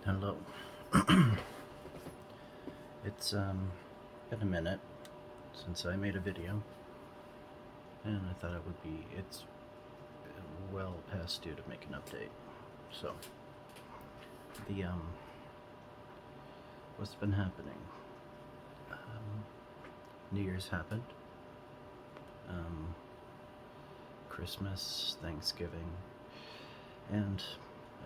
Hello. It's been a minute since I made a video, and I thought it's well past due to make an update. So, the what's been happening? New Year's happened. Um, Christmas, Thanksgiving, and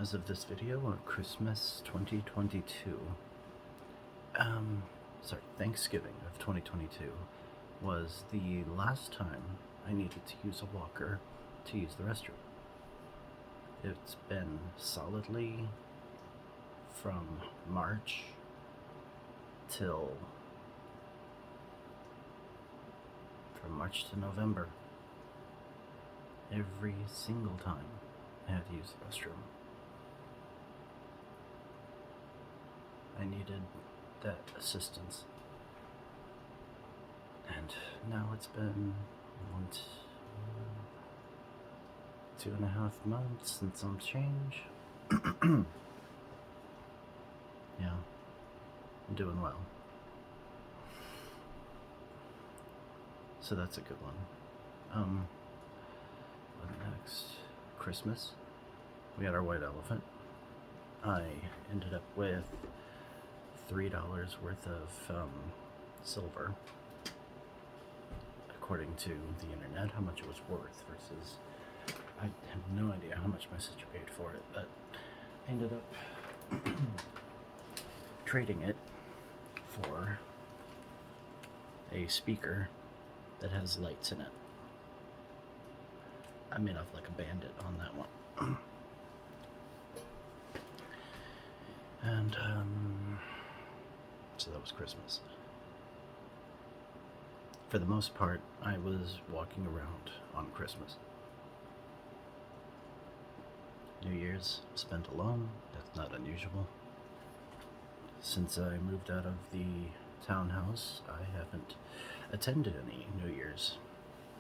as of this video, on Christmas 2022, Thanksgiving of 2022 was the last time I needed to use a walker to use the restroom. It's been solidly from March till from March to November. Every single time I had to use the restroom, I needed that assistance. And now it's been 2.5 months since some change. Yeah, I'm doing well. So that's a good one. What next? Christmas. We had our white elephant. I ended up with $3 worth of silver, according to the internet, how much it was worth versus. I have no idea how much my sister paid for it, but I ended up trading it for a speaker that has lights in it. I made off like a bandit on that one. And so that was Christmas. For the most part, I was walking around on Christmas. New Year's spent alone. That's not unusual. Since I moved out of the townhouse, I haven't attended any New Year's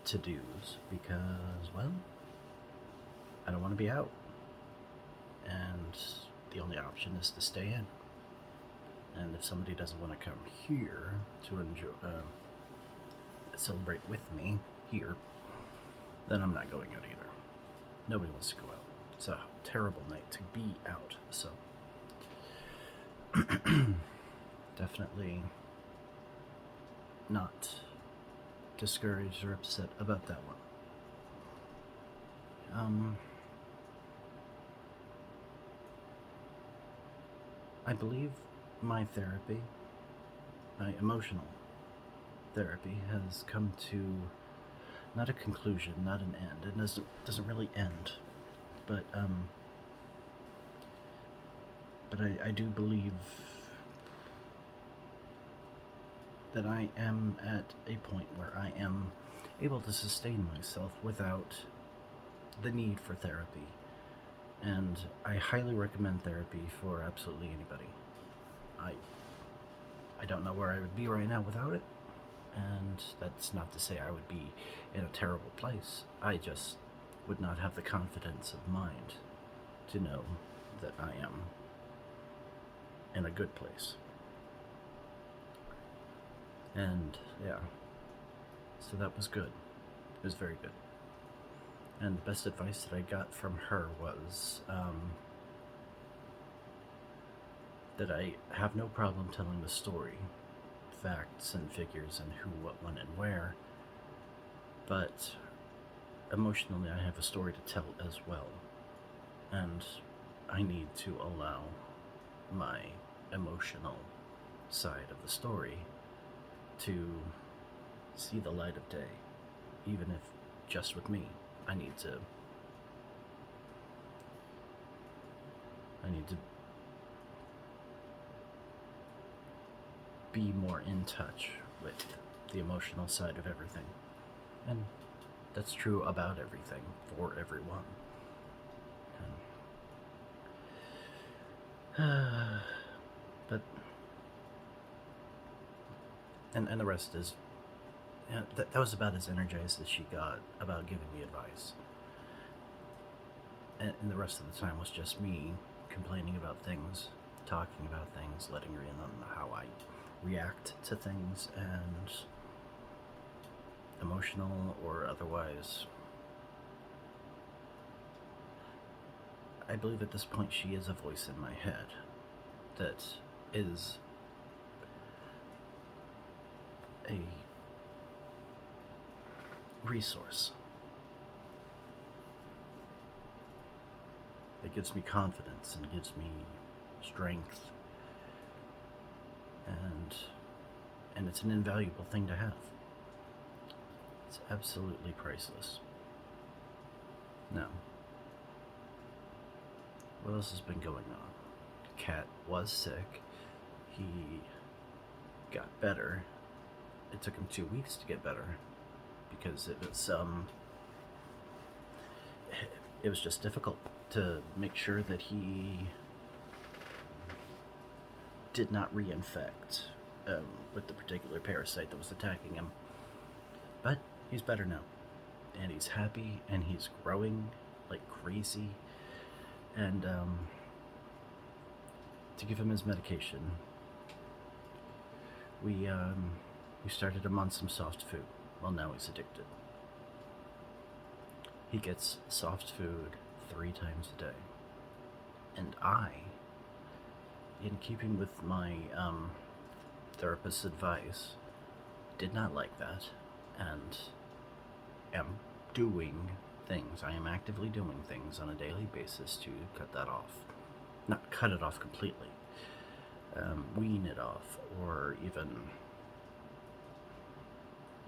to-dos because, well, I don't want to be out. And the only option is to stay in. And if somebody doesn't want to come here to enjoy, celebrate with me here, then I'm not going out either. Nobody wants to go out. It's a terrible night to be out, so definitely not discouraged or upset about that one. I believe my therapy, my emotional therapy, has come to not a conclusion, not an end. It doesn't really end, but I do believe that I am at a point where I am able to sustain myself without the need for therapy. And I highly recommend therapy for absolutely anybody. I don't know where I would be right now without it, and that's not to say I would be in a terrible place. I just would not have the confidence of mind to know that I am in a good place. And yeah, so that was good. It was very good. And the best advice that I got from her was that I have no problem telling the story, facts and figures and who, what, when, and where, but emotionally I have a story to tell as well, and I need to allow my emotional side of the story to see the light of day, even if just with me. I need to be more in touch with the emotional side of everything. And that's true about everything, for everyone. But and the rest is, that was about as energized as she got about giving me advice. And the rest of the time was just me complaining about things talking about things, letting her in on how I react to things, and emotional or otherwise. I believe at this point she is a voice in my head that is a resource. It gives me confidence and gives me strength, and it's an invaluable thing to have. It's absolutely priceless. Now, what else has been going on? Cat was sick. He got better. It took him 2 weeks to get better because it was just difficult to make sure that he did not reinfect with the particular parasite that was attacking him. But he's better now, and he's happy, and he's growing like crazy. And to give him his medication, we started him on some soft food. Well, now he's addicted. He gets soft food 3 times a day. And I, in keeping with my therapist's advice, did not like that and am doing things. I am actively doing things on a daily basis to cut that off. Not cut it off completely. Wean it off, or even,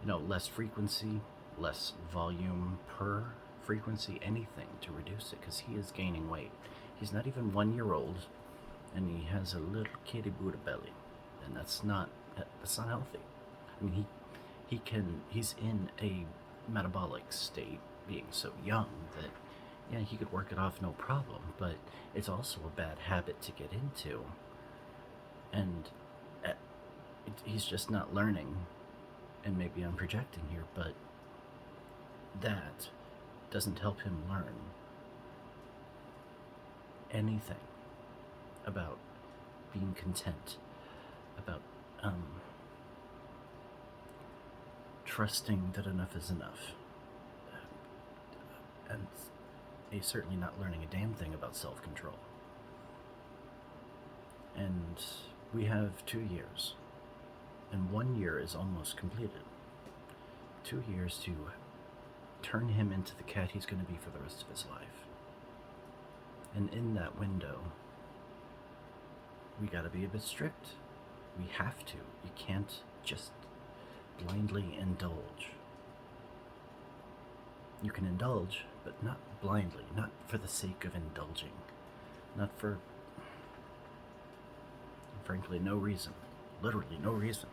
less frequency, less volume per frequency, anything to reduce it, because he is gaining weight. He's not even 1 year old, and he has a little kitty Buddha belly, and that's not healthy. I mean, he's in a metabolic state, being so young that, yeah, he could work it off no problem, but it's also a bad habit to get into, and he's just not learning. And maybe I'm projecting here, but that doesn't help him learn anything about being content, about trusting that enough is enough. And he's certainly not learning a damn thing about self-control. And we have 2 years. And 1 year is almost completed. 2 years to turn him into the cat he's going to be for the rest of his life. And in that window, we gotta be a bit strict. We have to. You can't just blindly indulge. You can indulge, but not blindly, not for the sake of indulging. Not for, frankly, no reason. Literally no reason.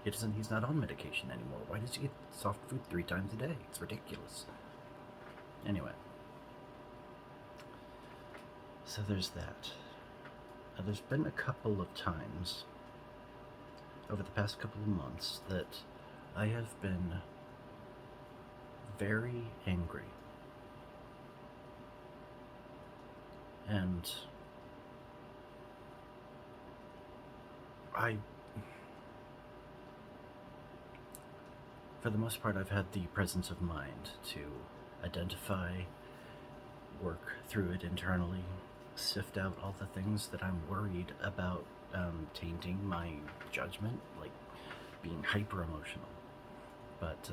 He's not on medication anymore. Why does he get soft food 3 times a day? It's ridiculous. Anyway. So there's that. There's been a couple of times over the past couple of months that I have been very angry. And for the most part, I've had the presence of mind to identify, work through it internally, sift out all the things that I'm worried about tainting my judgment, like being hyper emotional, but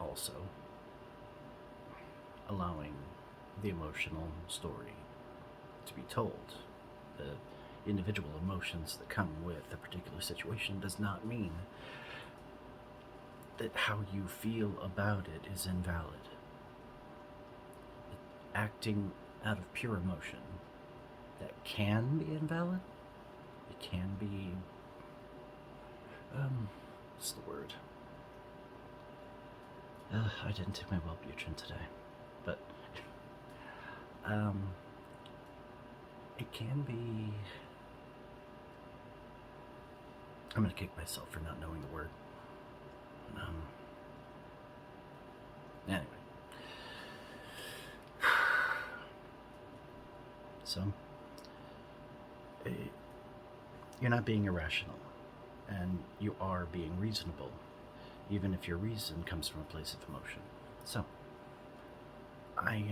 also allowing the emotional story to be told. The individual emotions that come with a particular situation does not mean that how you feel about it is invalid. Acting out of pure emotion, that can be invalid. It can be, what's the word? I didn't take my Wellbutrin today, but, it can be, I'm gonna kick myself for not knowing the word. Anyway. So, you're not being irrational, and you are being reasonable, even if your reason comes from a place of emotion. So, I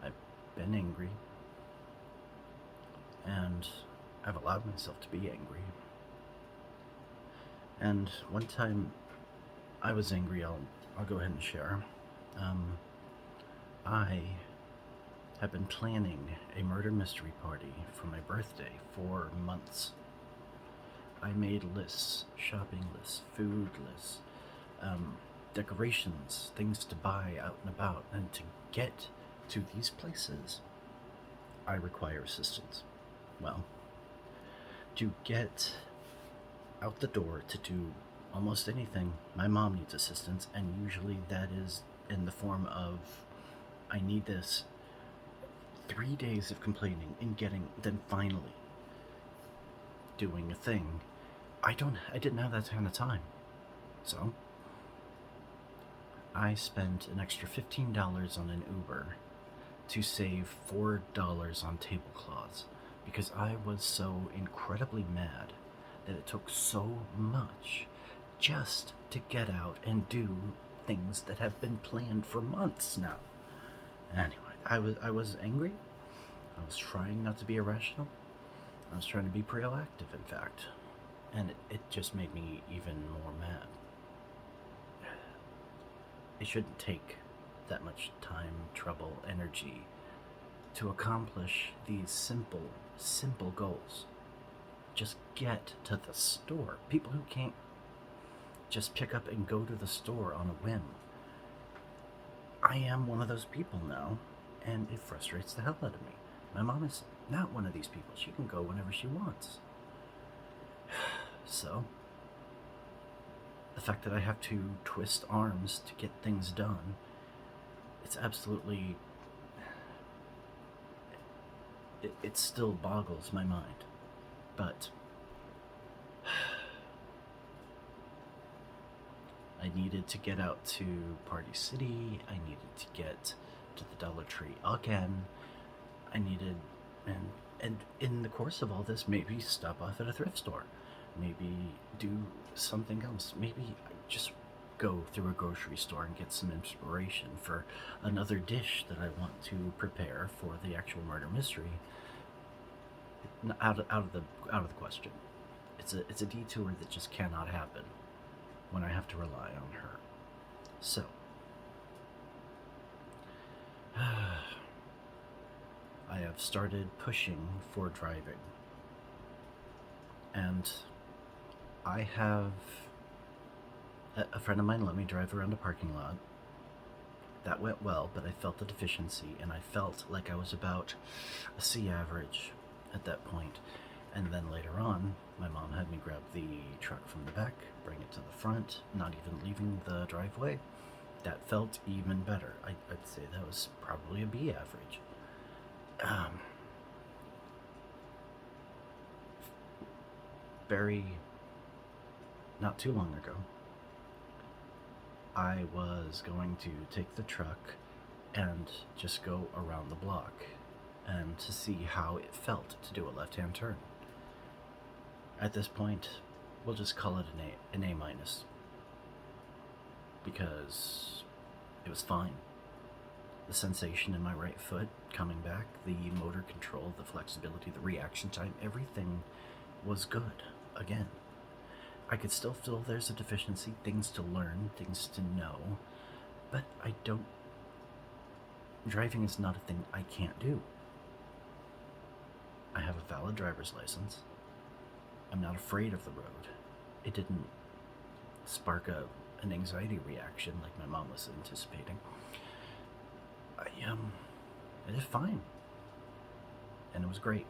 I've been angry, and I've allowed myself to be angry. And one time I was angry, I'll go ahead and share. Um, I have been planning a murder mystery party for my birthday for months. I made lists, shopping lists, food lists, decorations, things to buy out and about, and to get to these places, I require assistance. Well, to get out the door to do almost anything, my mom needs assistance, and usually that is in the form of I need this. 3 days of complaining and getting, then finally doing a thing. I didn't have that kind of time. So, I spent an extra $15 on an Uber to save $4 on tablecloths because I was so incredibly mad that it took so much just to get out and do things that have been planned for months now. Anyway, I was angry. I was trying not to be irrational. I was trying to be proactive, in fact. And it just made me even more mad. It shouldn't take that much time, trouble, energy to accomplish these simple goals. Just get to the store. People who can't just pick up and go to the store on a whim. I am one of those people now, and it frustrates the hell out of me. My mom is not one of these people. She can go whenever she wants. So, the fact that I have to twist arms to get things done, it's absolutely. It still boggles my mind. But I needed to get out to Party City. I needed to get to the Dollar Tree again. I needed, and in the course of all this, maybe stop off at a thrift store. Maybe do something else. Maybe just go through a grocery store and get some inspiration for another dish that I want to prepare for the actual murder mystery. Out of the question. It's a detour that just cannot happen when I have to rely on her. So, I have started pushing for driving, and I have a friend of mine let me drive around a parking lot. That went well, but I felt the deficiency, and I felt like I was about a C average at that point. And then later on, my mom had me grab the truck from the back, bring it to the front, not even leaving the driveway. That felt even better. I'd say that was probably a B average. Very not too long ago, I was going to take the truck and just go around the block and to see how it felt to do a left-hand turn. At this point, we'll just call it an A minus because it was fine. The sensation in my right foot coming back, the motor control, the flexibility, the reaction time, everything was good again. I could still feel there's a deficiency, things to learn, things to know, but I don't. Driving is not a thing I can't do. I have a valid driver's license. I'm not afraid of the road. It didn't spark an anxiety reaction like my mom was anticipating. I did fine, and it was great.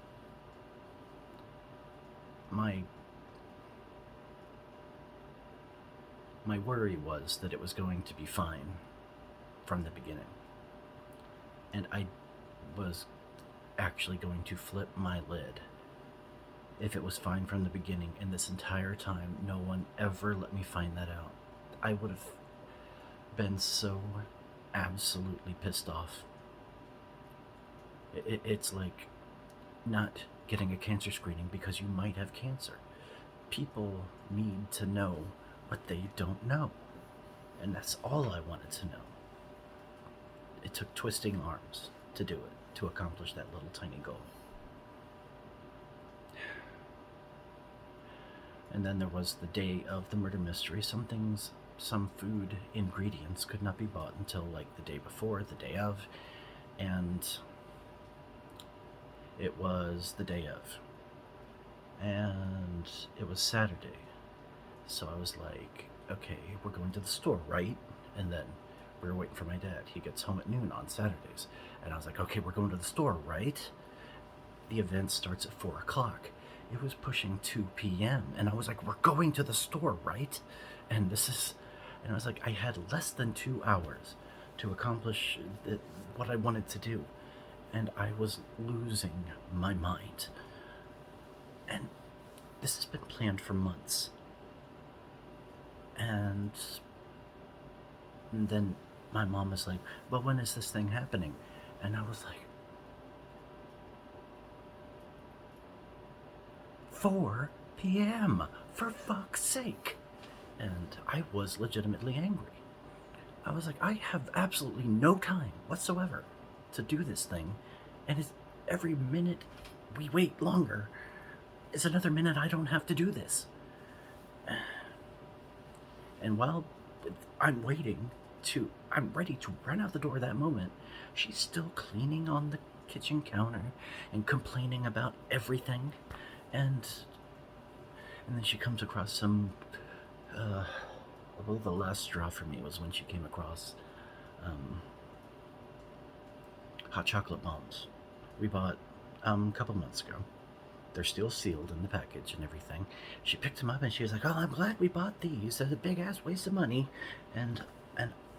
My worry was that it was going to be fine from the beginning, and I was actually going to flip my lid if it was fine from the beginning, and this entire time no one ever let me find that out. I would have been so absolutely pissed off. It's like not getting a cancer screening because you might have cancer. People need to know what they don't know. And that's all I wanted to know. It took twisting arms to do it, to accomplish that little tiny goal. And then there was the day of the murder mystery. Some food ingredients could not be bought until like the day before, the day of, and it was the day of. And it was Saturday. So I was like, okay, we're going to the store, right? And then we were waiting for my dad. He gets home at noon on Saturdays. And I was like, okay, we're going to the store, right? The event starts at 4 o'clock. It was pushing 2 p.m. And I was like, we're going to the store, right? And I was like, I had less than 2 hours to accomplish what I wanted to do. And I was losing my mind. And this has been planned for months. And then my mom was like, well, when is this thing happening? And I was like, 4 p.m. for fuck's sake. And I was legitimately angry. I was like, I have absolutely no time whatsoever to do this thing. And every minute we wait longer is another minute I don't have to do this. And while I'm ready to run out the door that moment, she's still cleaning on the kitchen counter and complaining about everything. And then she comes across some, the last straw for me was when she came across hot chocolate bombs. We bought a couple months ago. They're still sealed in the package and everything. She picked them up and she was like, oh, I'm glad we bought these. They're a big ass waste of money. And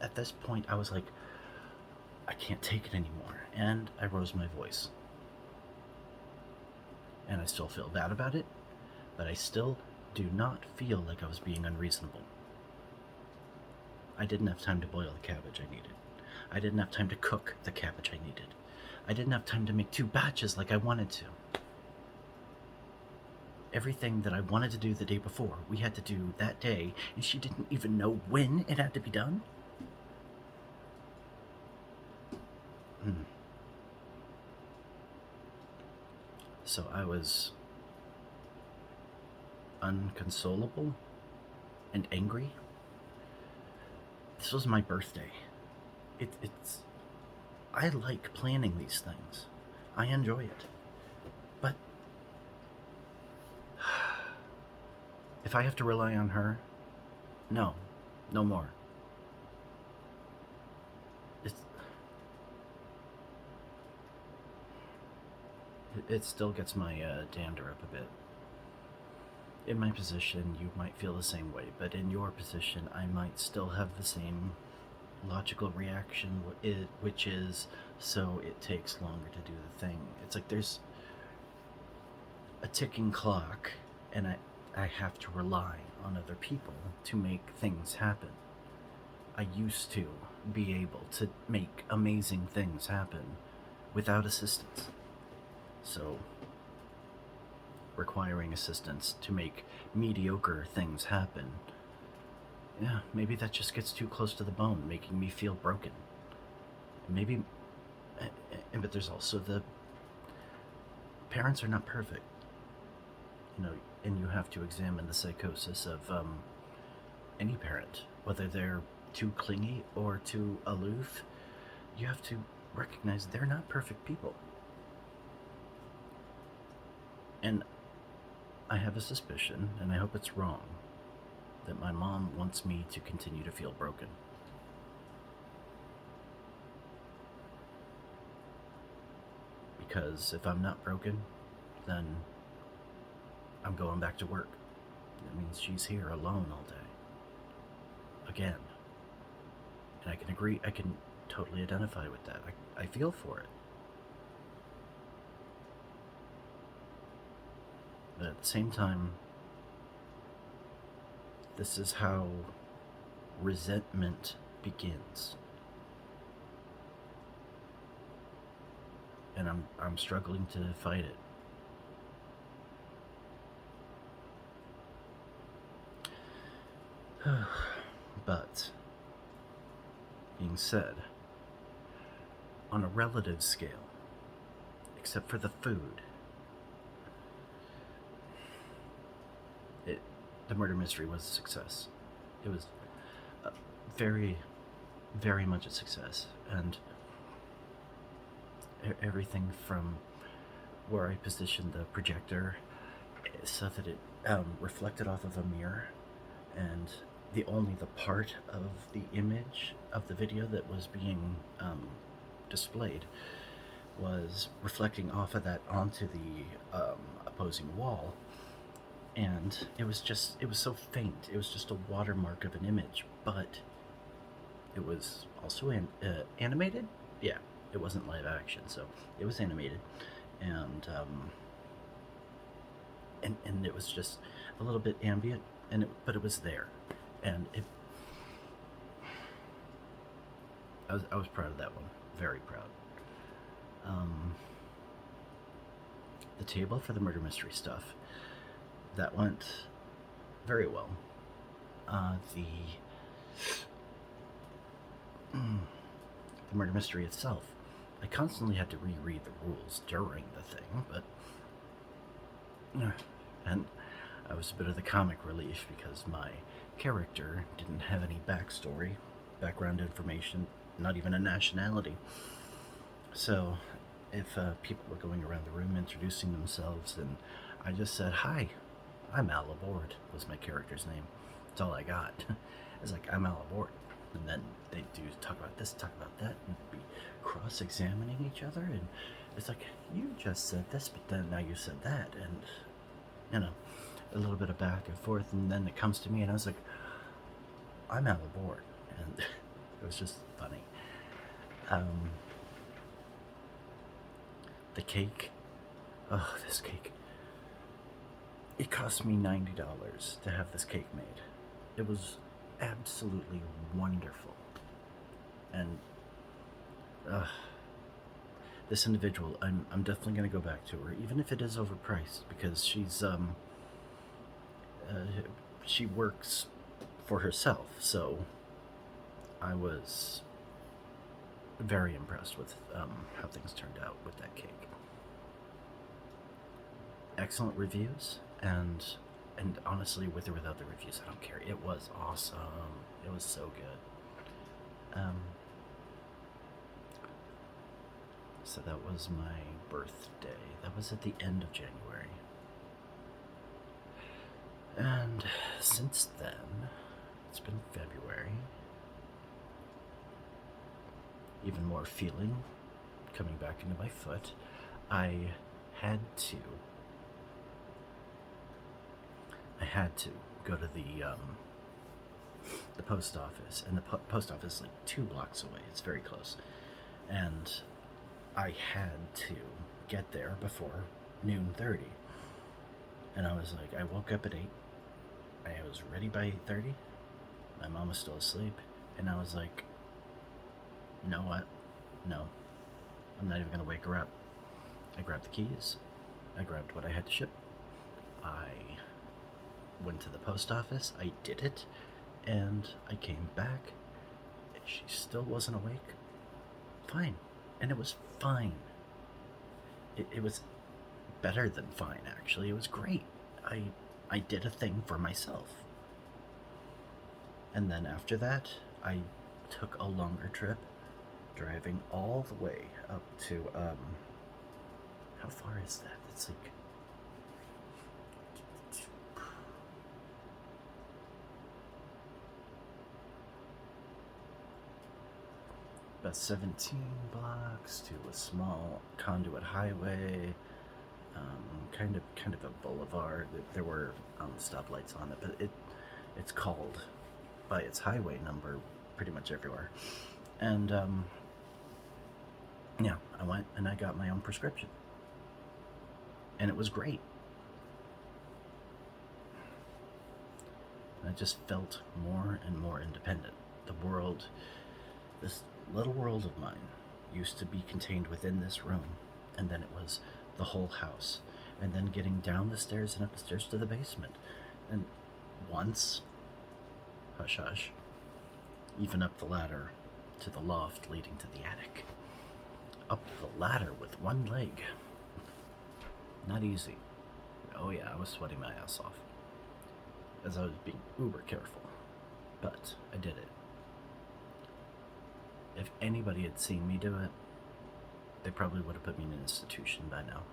at this point I was like, I can't take it anymore. And I rose my voice. And I still feel bad about it, but I still do not feel like I was being unreasonable. I didn't have time to boil the cabbage I needed. I didn't have time to cook the cabbage I needed. I didn't have time to make 2 batches like I wanted to. Everything that I wanted to do the day before, we had to do that day, and she didn't even know when it had to be done. So I was unconsolable and angry. This was my birthday. I like planning these things. I enjoy it. But if I have to rely on her, no more. It still gets my dander up a bit. In my position, you might feel the same way, but in your position, I might still have the same logical reaction, which is, so it takes longer to do the thing. It's like there's a ticking clock, and I have to rely on other people to make things happen. I used to be able to make amazing things happen without assistance. So, requiring assistance to make mediocre things happen, yeah, maybe that just gets too close to the bone, making me feel broken. Maybe, but there's also the parents are not perfect, and you have to examine the psychosis of any parent, whether they're too clingy or too aloof. You have to recognize they're not perfect people. And I have a suspicion, and I hope it's wrong, that my mom wants me to continue to feel broken. Because if I'm not broken, then I'm going back to work. That means she's here alone all day. Again. And I can totally identify with that. I feel for it. But at the same time, this is how resentment begins. And I'm struggling to fight it. But, being said, on a relative scale, except for the food, it, the murder mystery was a success. It was very, very much a success, and everything from where I positioned the projector so that it reflected off of a mirror, and the part of the image of the video that was being displayed was reflecting off of that onto the opposing wall, and it was so faint. It was just a watermark of an image, but it was also animated. Yeah, it wasn't live action, so it was animated, and and it was just a little bit ambient, but it was there, and I was proud of that one, very proud. The table for the murder mystery stuff, that went very well. The murder mystery itself, I constantly had to reread the rules during the thing, but and I was a bit of the comic relief because my character didn't have any background information, not even a nationality. So if people were going around the room introducing themselves, then I just said, "Hi, I'm Al Aboard," was my character's name. That's all I got. It's like, "I'm Al Aboard." And then they do talk about this, talk about that, and be cross-examining each other, and it's like, "You just said this, but then now you said that," and a little bit of back and forth, and then it comes to me, and I was like, "I'm Al Aboard," and it was just funny. The cake, oh, this cake, it cost me $90 to have this cake made. It was absolutely wonderful, and this individual, I'm definitely going to go back to her, even if it is overpriced, because she works for herself, so I was very impressed with how things turned out with that cake. Excellent reviews, and honestly, with or without the reviews, I don't care. It was awesome. It was so good. So that was my birthday. That was at the end of January. And since then, it's been February. Even more feeling coming back into my foot. I had to go to the post office, and the post office is like 2 blocks away. It's very close, and I had to get there before noon 30. And I was like, I woke up at 8. I was ready by 8:30. My mom was still asleep, and I was like, you know what? No, I'm not even gonna wake her up. I grabbed the keys. I grabbed what I had to ship. I went to the post office. I did it, and I came back. She still wasn't awake. Fine. And it was fine. It was better than fine, actually. It was great. I did a thing for myself. And then after that, I took a longer trip, driving all the way up to, how far is that? It's like, about 17 blocks to a small conduit highway, kind of a boulevard. There were stoplights on it, but it's called by its highway number pretty much everywhere. And yeah, I went and I got my own prescription, and it was great. I just felt more and more independent. This little world of mine, used to be contained within this room, and then it was the whole house, and then getting down the stairs and up the stairs to the basement. And once hush hush, even up the ladder to the loft leading to the attic. Up the ladder with one leg. Not easy. Oh yeah, I was sweating my ass off, as I was being uber careful. But I did it. If anybody had seen me do it, they probably would have put me in an institution by now.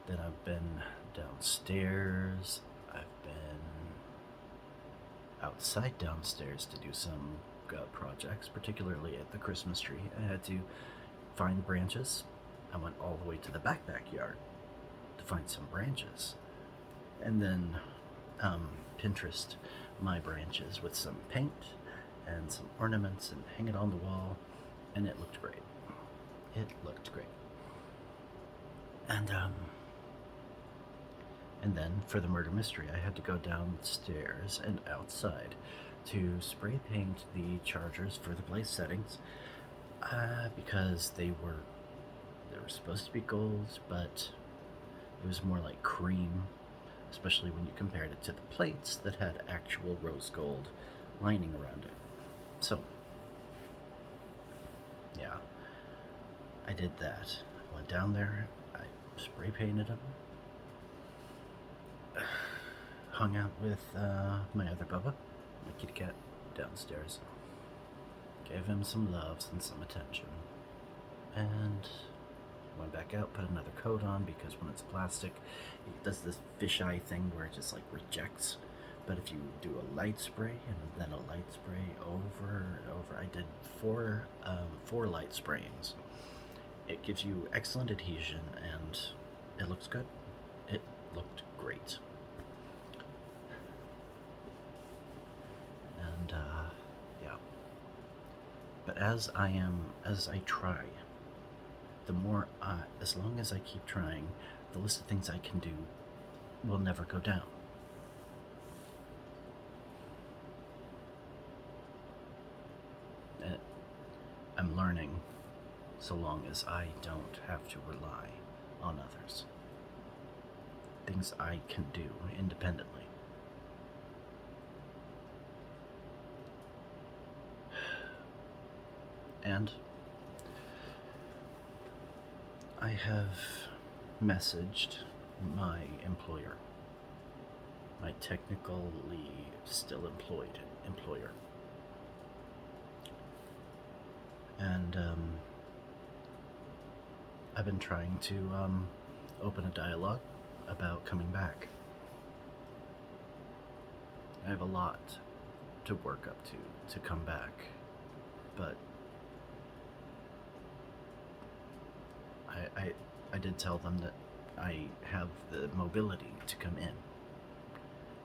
Then I've been downstairs. I've been outside downstairs to do some projects, particularly at the Christmas tree. I had to find branches. I went all the way to the backyard to find some branches. And then Pinterest my branches with some paint and some ornaments and hang it on the wall, and it looked great. It looked great. And then for the murder mystery, I had to go downstairs and outside to spray paint the chargers for the blaze settings, because they were supposed to be gold, but it was more like cream, especially when you compared it to the plates that had actual rose gold lining around it. So, yeah, I did that. I went down there, I spray painted them, hung out with my other Bubba, my kitty cat, downstairs. Gave him some loves and some attention. And went back out, put another coat on, because when it's plastic, it does this fisheye thing where it just like rejects. But if you do a light spray and then a light spray over and over, I did four light sprayings. It gives you excellent adhesion and it looks good. It looked great. And yeah. But as I try, the more, as long as I keep trying, the list of things I can do will never go down. I'm learning, so long as I don't have to rely on others. Things I can do independently. And I have messaged my employer, my technically still employed employer. And I've been trying to open a dialogue about coming back. I have a lot to work up to come back, but I did tell them that I have the mobility to come in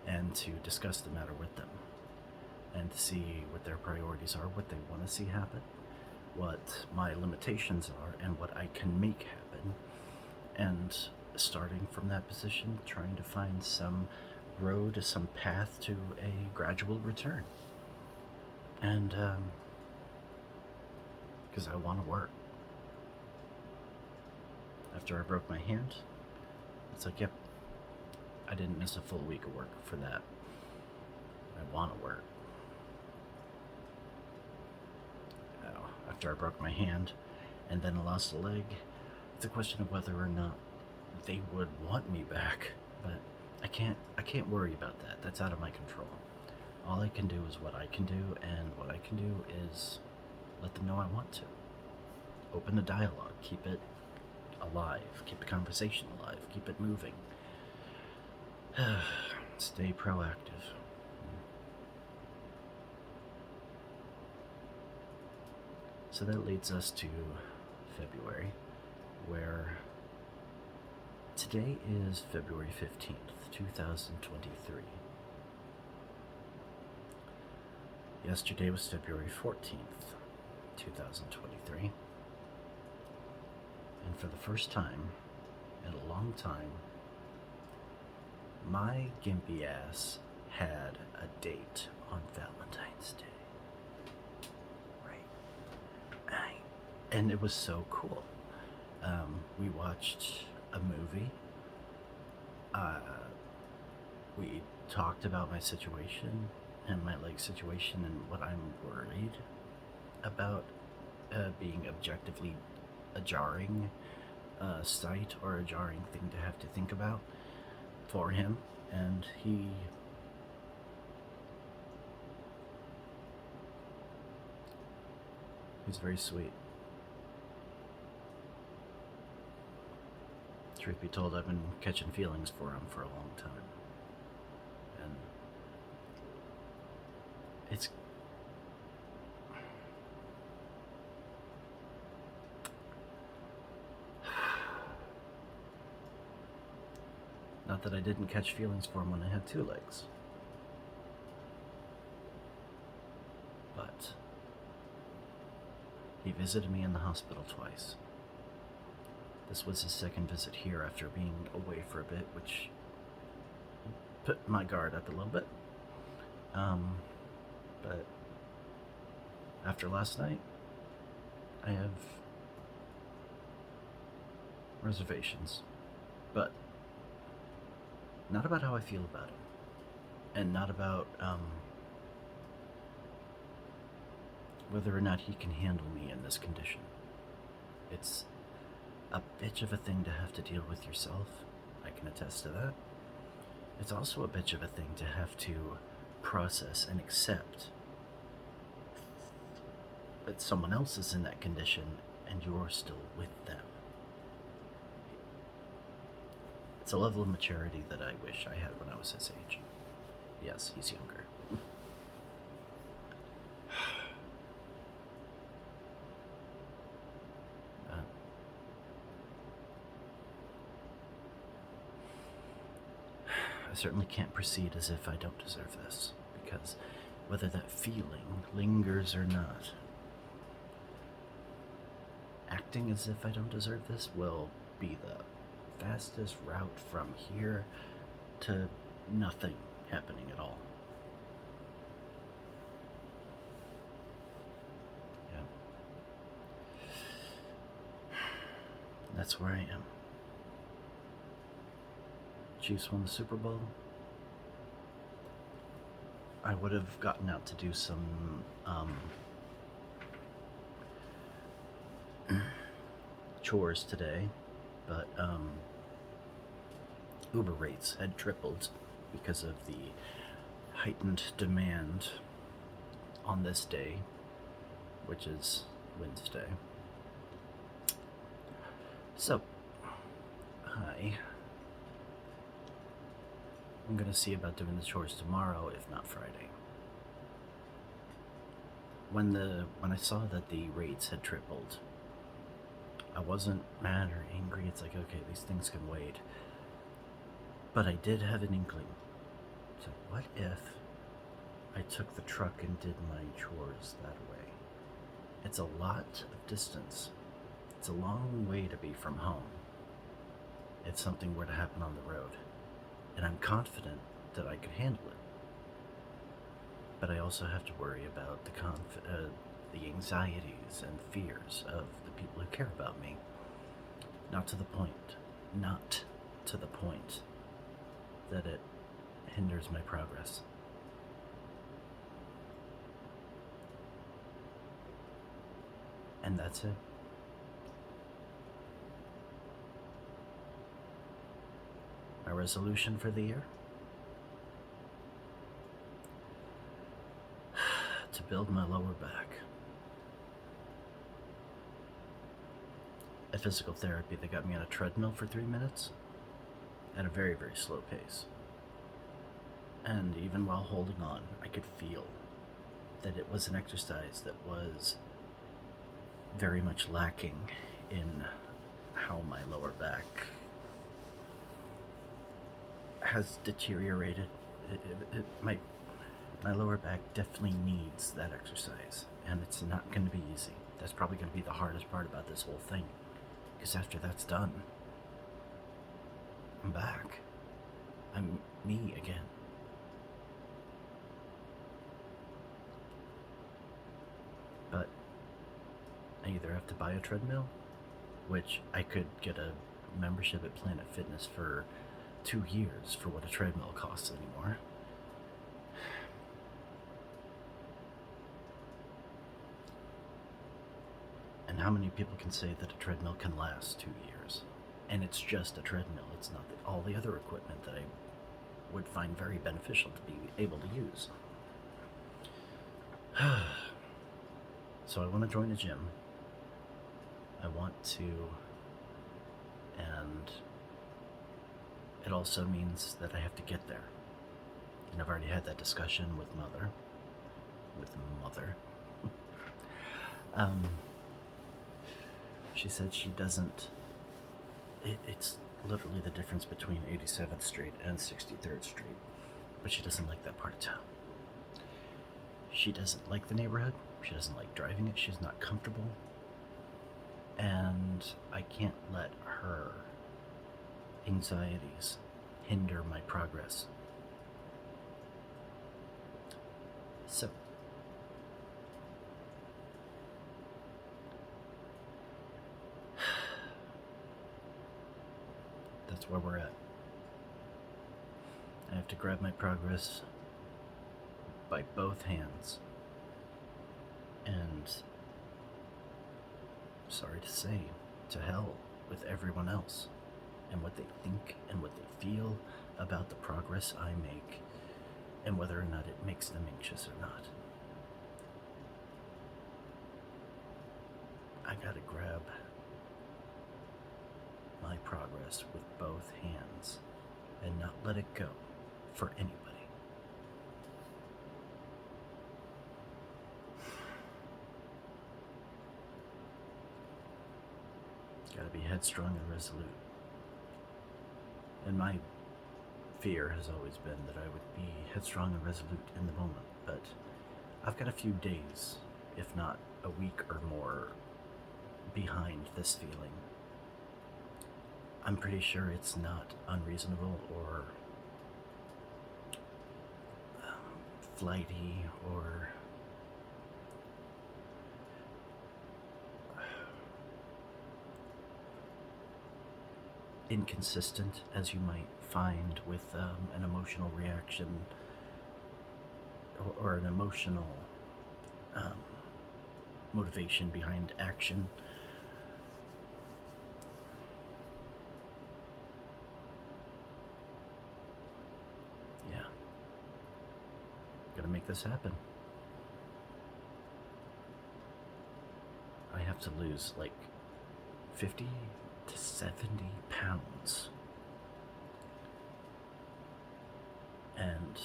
and to discuss the matter with them and to see what their priorities are, what they want to see happen, what my limitations are, and what I can make happen. And starting from that position, trying to find some road, some path to a gradual return. And because I want to work. After I broke my hand, it's like, yep, I didn't miss a full week of work for that. I want to work. After I broke my hand and then lost a leg, it's a question of whether or not they would want me back. But I can't worry about that. That's out of my control. All I can do is what I can do, and what I can do is let them know I want to. Open the dialogue, keep it alive, keep the conversation alive, keep it moving. Stay proactive. So that leads us to February, where today is February 15th, 2023. Yesterday was February 14th, 2023. And for the first time in a long time, my gimpy ass had a date on Valentine's Day. And it was so cool. We watched a movie. We talked about my situation and my leg situation and what I'm worried about being objectively a jarring sight or a jarring thing to have to think about for him. And he's very sweet. Truth be told, I've been catching feelings for him for a long time. And it's not that I didn't catch feelings for him when I had two legs, but he visited me in the hospital twice. This was his second visit here after being away for a bit, which put my guard up a little bit. But after last night, I have reservations. But not about how I feel about him, and not about whether or not he can handle me in this condition. It's a bitch of a thing to have to deal with yourself. I can attest to that. It's also a bitch of a thing to have to process and accept that someone else is in that condition and you're still with them. It's a level of maturity that I wish I had when I was his age. Yes, he's younger. I certainly can't proceed as if I don't deserve this, because whether that feeling lingers or not, acting as if I don't deserve this will be the fastest route from here to nothing happening at all. Yeah. That's where I am. Chiefs won the Super Bowl. I would have gotten out to do some chores today, but Uber rates had tripled because of the heightened demand on this day, which is Wednesday. So, I'm gonna see about doing the chores tomorrow, if not Friday. When I saw that the rates had tripled, I wasn't mad or angry. It's like, okay, these things can wait. But I did have an inkling. So what if I took the truck and did my chores that way? It's a lot of distance. It's a long way to be from home if something were to happen on the road. And I'm confident that I could handle it. But I also have to worry about the anxieties and fears of the people who care about me. Not to the point that it hinders my progress. And that's it. My resolution for the year? To build my lower back. At physical therapy, they got me on a treadmill for 3 minutes at a very, very slow pace. And even while holding on, I could feel that it was an exercise that was very much lacking in how my lower back has deteriorated. My lower back definitely needs that exercise, and it's not going to be easy. That's probably going to be the hardest part about this whole thing, because after that's done, I'm back. I'm me again. But I either have to buy a treadmill, which I could get a membership at Planet Fitness for 2 years for what a treadmill costs anymore. And how many people can say that a treadmill can last 2 years? And it's just a treadmill. It's not all the other equipment that I would find very beneficial to be able to use. So I want to join a gym. I want to, and it also means that I have to get there. And I've already had that discussion with mother. She said she doesn't, it's literally the difference between 87th Street and 63rd Street, but she doesn't like that part of town. She doesn't like the neighborhood. She doesn't like driving it. She's not comfortable. And I can't let her anxieties hinder my progress. So, that's where we're at. I have to grab my progress by both hands. And, sorry to say, to hell with everyone else and what they think and what they feel about the progress I make and whether or not it makes them anxious or not. I gotta grab my progress with both hands and not let it go for anybody. Gotta be headstrong and resolute. And my fear has always been that I would be headstrong and resolute in the moment, but I've got a few days, if not a week or more, behind this feeling. I'm pretty sure it's not unreasonable or flighty or inconsistent as you might find with an emotional reaction or an emotional motivation behind action. Yeah. Gotta make this happen. I have to lose like 50 to 70 pounds. And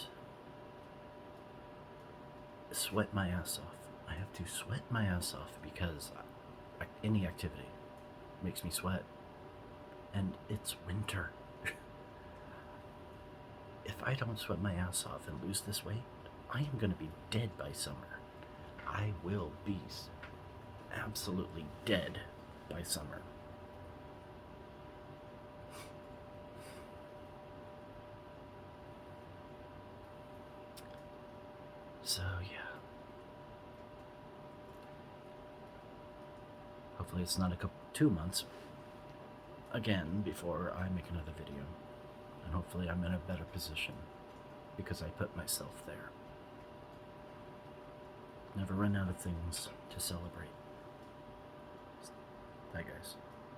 sweat my ass off. I have to sweat my ass off because any activity makes me sweat. And it's winter. If I don't sweat my ass off and lose this weight, I am going to be dead by summer. I will be absolutely dead by summer. So, yeah. Hopefully it's not 2 months again before I make another video. And hopefully I'm in a better position because I put myself there. Never run out of things to celebrate. Bye, guys.